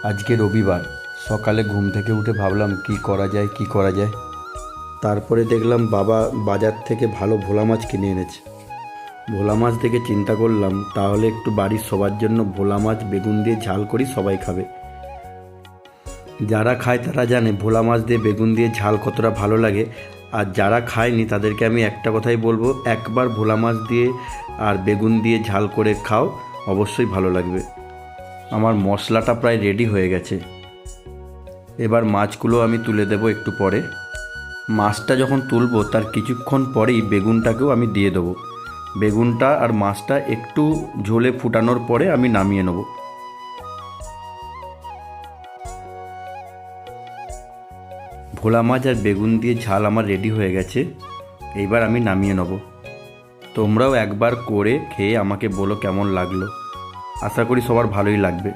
আজকে রবিবার, সকালে ঘুম থেকে উঠে ভাবলাম কি করা যায়। তারপরে দেখলাম বাবা বাজার থেকে ভালো ভোলা মাছ কিনে এনেছে। ভোলা মাছ দেখে চিন্তা করলাম তাহলে একটু বাড়ির সবার জন্য ভোলা মাছ বেগুন দিয়ে ঝাল করি, সবাই খাবে। যারা খায় তারা জানে ভোলা মাছ দিয়ে বেগুন দিয়ে ঝাল কতটা ভালো লাগে। আর যারা খায়নি তাদেরকে আমি একটা কথাই বলবো, একবার ভোলা মাছ দিয়ে আর বেগুন দিয়ে ঝাল করে খাও, অবশ্যই ভালো লাগবে। আমার মশলাটা প্রায় রেডি হয়ে গেছে। এবার মাছগুলো আমি তুলে দেবো একটু পরে। মাছটা যখন তুলবো তার কিছুক্ষণ পরেই বেগুনটাকেও আমি দিয়ে দেবো। বেগুনটা আর মাছটা একটু ঝোলে ফুটানোর পরে আমি নামিয়ে নেব। ভোলা মাছ আর বেগুন দিয়ে ঝাল আমার রেডি হয়ে গেছে। এইবার আমি নামিয়ে নেব। তোমরাও একবার করে খেয়ে আমাকে বলো কেমন লাগলো। আশা করি সবার ভালোই লাগবে।